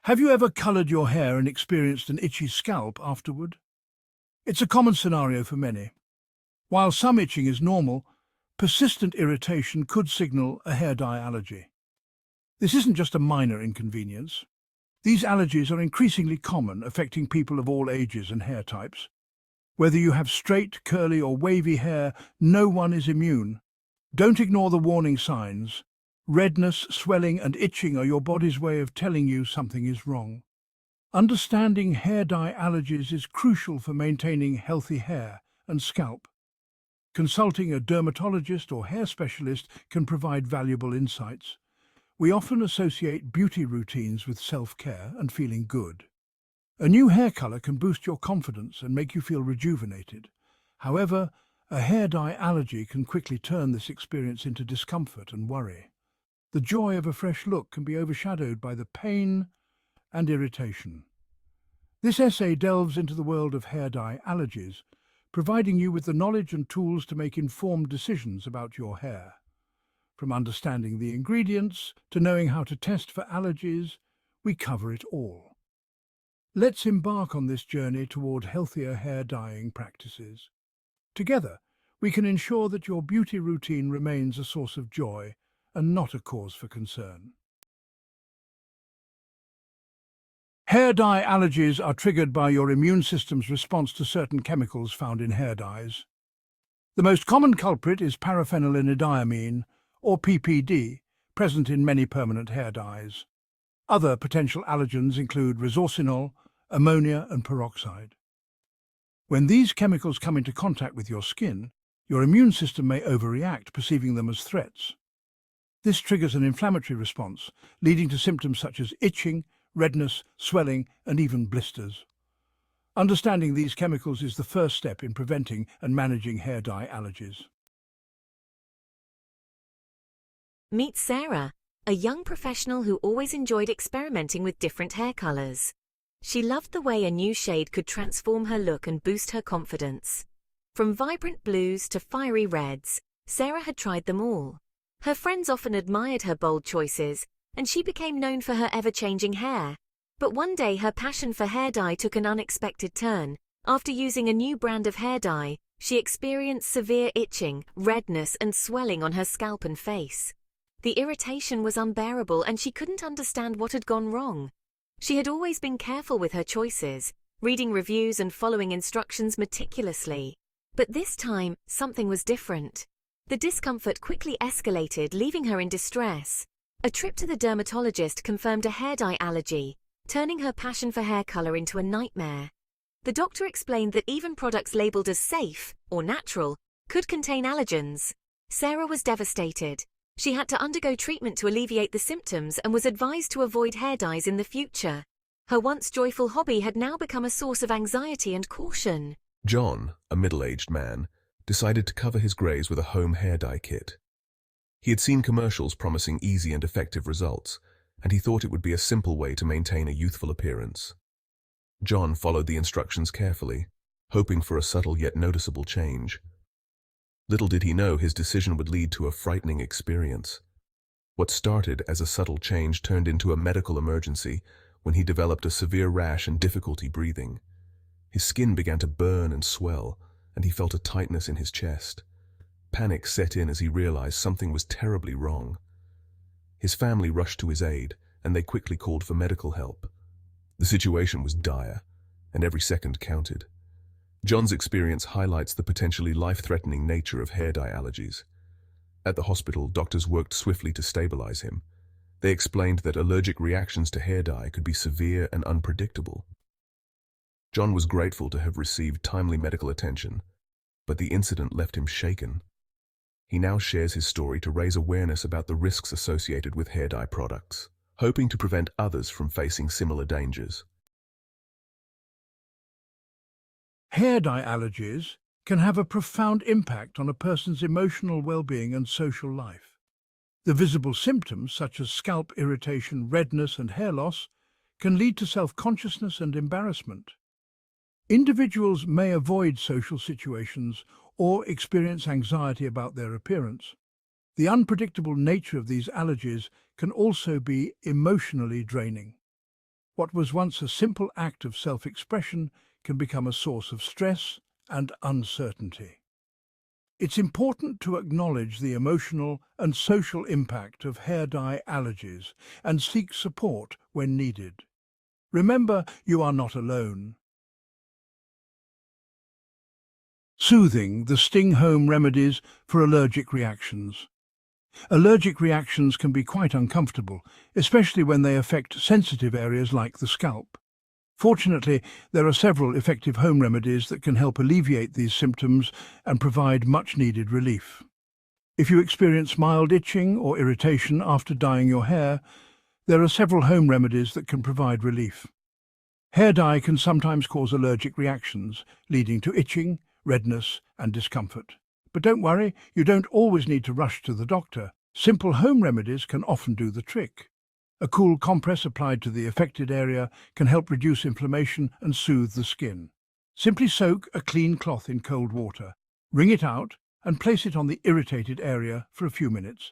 Have you ever colored your hair and experienced an itchy scalp afterward? It's a common scenario for many. While some itching is normal, persistent irritation could signal a hair dye allergy. This isn't just a minor inconvenience. These allergies are increasingly common, affecting people of all ages and hair types. Whether you have straight, curly or wavy hair, no one is immune. Don't ignore the warning signs. Redness, swelling and itching are your body's way of telling you something is wrong. Understanding hair dye allergies is crucial for maintaining healthy hair and scalp. Consulting a dermatologist or hair specialist can provide valuable insights. We often associate beauty routines with self-care and feeling good. A new hair color can boost your confidence and make you feel rejuvenated. However, a hair dye allergy can quickly turn this experience into discomfort and worry. The joy of a fresh look can be overshadowed by the pain and irritation. This essay delves into the world of hair dye allergies, providing you with the knowledge and tools to make informed decisions about your hair. From understanding the ingredients to knowing how to test for allergies, we cover it all. Let's embark on this journey toward healthier hair dyeing practices. Together, we can ensure that your beauty routine remains a source of joy and not a cause for concern. Hair dye allergies are triggered by your immune system's response to certain chemicals found in hair dyes. The most common culprit is paraphenylenediamine, or PPD, present in many permanent hair dyes. Other potential allergens include resorcinol, ammonia and peroxide. When these chemicals come into contact with your skin, your immune system may overreact, perceiving them as threats. This triggers an inflammatory response, leading to symptoms such as itching, redness, swelling, and even blisters. Understanding these chemicals is the first step in preventing and managing hair dye allergies. Meet Sarah, a young professional who always enjoyed experimenting with different hair colors. She loved the way a new shade could transform her look and boost her confidence. From vibrant blues to fiery reds, Sarah had tried them all. Her friends often admired her bold choices, and she became known for her ever-changing hair. But one day her passion for hair dye took an unexpected turn. After using a new brand of hair dye, she experienced severe itching, redness and swelling on her scalp and face. The irritation was unbearable and she couldn't understand what had gone wrong. She had always been careful with her choices, reading reviews and following instructions meticulously. But this time, something was different. The discomfort quickly escalated, leaving her in distress. A trip to the dermatologist confirmed a hair dye allergy, turning her passion for hair color into a nightmare. The doctor explained that even products labeled as safe or natural could contain allergens. Sarah was devastated. She had to undergo treatment to alleviate the symptoms and was advised to avoid hair dyes in the future. Her once joyful hobby had now become a source of anxiety and caution. John, a middle-aged man, decided to cover his grays with a home hair dye kit. He had seen commercials promising easy and effective results, and he thought it would be a simple way to maintain a youthful appearance. John followed the instructions carefully, hoping for a subtle yet noticeable change. Little did he know his decision would lead to a frightening experience. What started as a subtle change turned into a medical emergency when he developed a severe rash and difficulty breathing. His skin began to burn and swell, and he felt a tightness in his chest. Panic set in as he realized something was terribly wrong. His family rushed to his aid, and they quickly called for medical help. The situation was dire, and every second counted. John's experience highlights the potentially life-threatening nature of hair dye allergies. At the hospital, doctors worked swiftly to stabilize him. They explained that allergic reactions to hair dye could be severe and unpredictable. John was grateful to have received timely medical attention, but the incident left him shaken. He now shares his story to raise awareness about the risks associated with hair dye products, hoping to prevent others from facing similar dangers. Hair dye allergies can have a profound impact on a person's emotional well-being and social life. The visible symptoms, such as scalp irritation, redness, and hair loss, can lead to self-consciousness and embarrassment. Individuals may avoid social situations or experience anxiety about their appearance. The unpredictable nature of these allergies can also be emotionally draining. What was once a simple act of self-expression can become a source of stress and uncertainty. It's important to acknowledge the emotional and social impact of hair dye allergies and seek support when needed. Remember, you are not alone. Soothing, the Sting Home remedies for allergic reactions. Allergic reactions can be quite uncomfortable, especially when they affect sensitive areas like the scalp. Fortunately, there are several effective home remedies that can help alleviate these symptoms and provide much-needed relief. If you experience mild itching or irritation after dyeing your hair, there are several home remedies that can provide relief. Hair dye can sometimes cause allergic reactions, leading to itching, redness, and discomfort. But don't worry, you don't always need to rush to the doctor. Simple home remedies can often do the trick. A cool compress applied to the affected area can help reduce inflammation and soothe the skin. Simply soak a clean cloth in cold water, wring it out, and place it on the irritated area for a few minutes.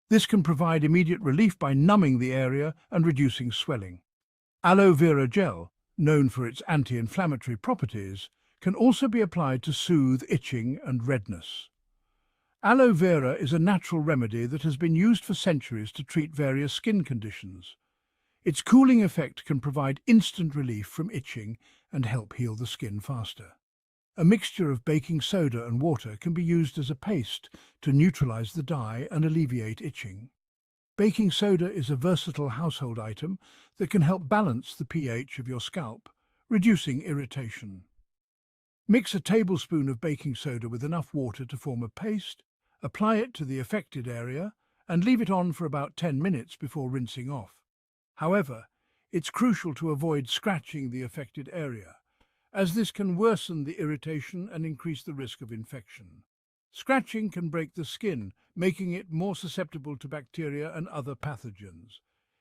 This can provide immediate relief by numbing the area and reducing swelling. Aloe vera gel, known for its anti-inflammatory properties, can also be applied to soothe itching and redness. Aloe vera is a natural remedy that has been used for centuries to treat various skin conditions. Its cooling effect can provide instant relief from itching and help heal the skin faster. A mixture of baking soda and water can be used as a paste to neutralize the dye and alleviate itching. Baking soda is a versatile household item that can help balance the pH of your scalp, reducing irritation. Mix a tablespoon of baking soda with enough water to form a paste, apply it to the affected area, and leave it on for about 10 minutes before rinsing off. However, it's crucial to avoid scratching the affected area, as this can worsen the irritation and increase the risk of infection. Scratching can break the skin, making it more susceptible to bacteria and other pathogens.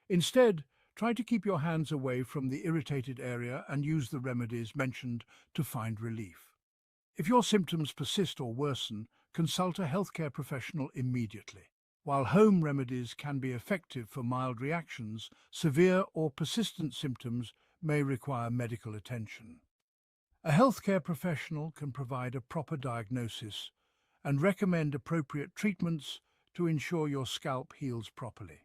Instead, try to keep your hands away from the irritated area and use the remedies mentioned to find relief. If your symptoms persist or worsen, consult a healthcare professional immediately. While home remedies can be effective for mild reactions, severe or persistent symptoms may require medical attention. A healthcare professional can provide a proper diagnosis and recommend appropriate treatments to ensure your scalp heals properly.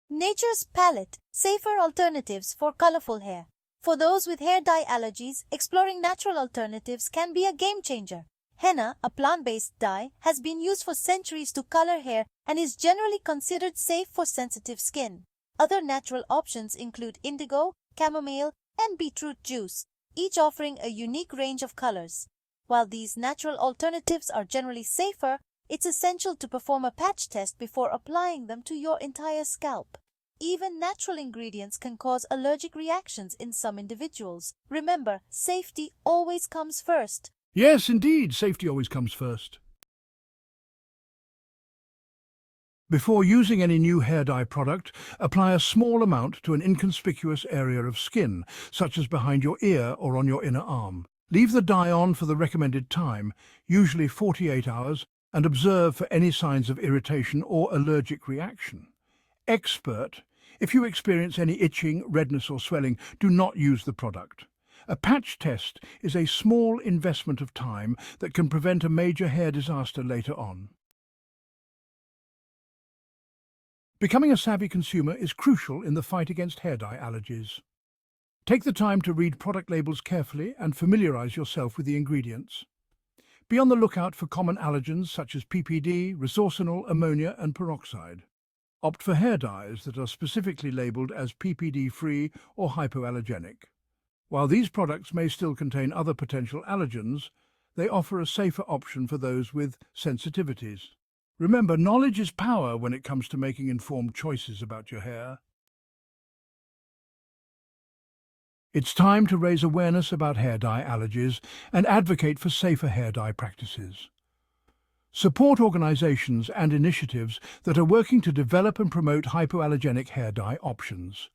Nature's palette, safer alternatives for colorful hair. For those with hair dye allergies, exploring natural alternatives can be a game changer. Henna, a plant-based dye, has been used for centuries to color hair and is generally considered safe for sensitive skin. Other natural options include indigo, chamomile, and beetroot juice, each offering a unique range of colors. While these natural alternatives are generally safer, it's essential to perform a patch test before applying them to your entire scalp. Even natural ingredients can cause allergic reactions in some individuals. Remember, safety always comes first. Yes, indeed, safety always comes first. Before using any new hair dye product, apply a small amount to an inconspicuous area of skin, such as behind your ear or on your inner arm. Leave the dye on for the recommended time, usually 48 hours, and observe for any signs of irritation or allergic reaction. Expert, if you experience any itching, redness or swelling, do not use the product. A patch test is a small investment of time that can prevent a major hair disaster later on. Becoming a savvy consumer is crucial in the fight against hair dye allergies. Take the time to read product labels carefully and familiarize yourself with the ingredients. Be on the lookout for common allergens such as PPD, resorcinol, ammonia and peroxide. Opt for hair dyes that are specifically labeled as PPD-free or hypoallergenic. While these products may still contain other potential allergens, they offer a safer option for those with sensitivities. Remember, knowledge is power when it comes to making informed choices about your hair. It's time to raise awareness about hair dye allergies and advocate for safer hair dye practices. Support organizations and initiatives that are working to develop and promote hypoallergenic hair dye options.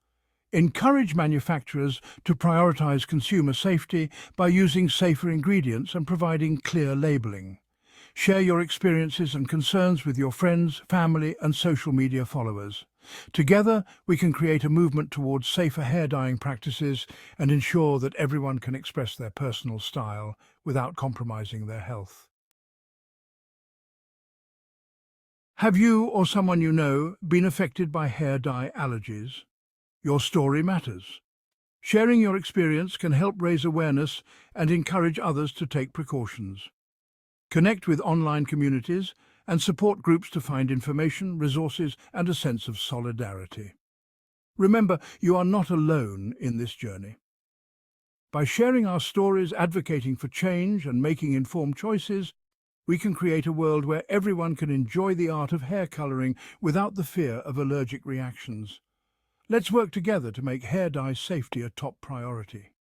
Encourage manufacturers to prioritize consumer safety by using safer ingredients and providing clear labeling. Share your experiences and concerns with your friends, family, and social media followers. Together, we can create a movement towards safer hair dyeing practices and ensure that everyone can express their personal style without compromising their health. Have you or someone you know been affected by hair dye allergies? Your story matters. Sharing your experience can help raise awareness and encourage others to take precautions. Connect with online communities and support groups to find information, resources, and a sense of solidarity. Remember, you are not alone in this journey. By sharing our stories, advocating for change, and making informed choices, we can create a world where everyone can enjoy the art of hair coloring without the fear of allergic reactions. Let's work together to make hair dye safety a top priority.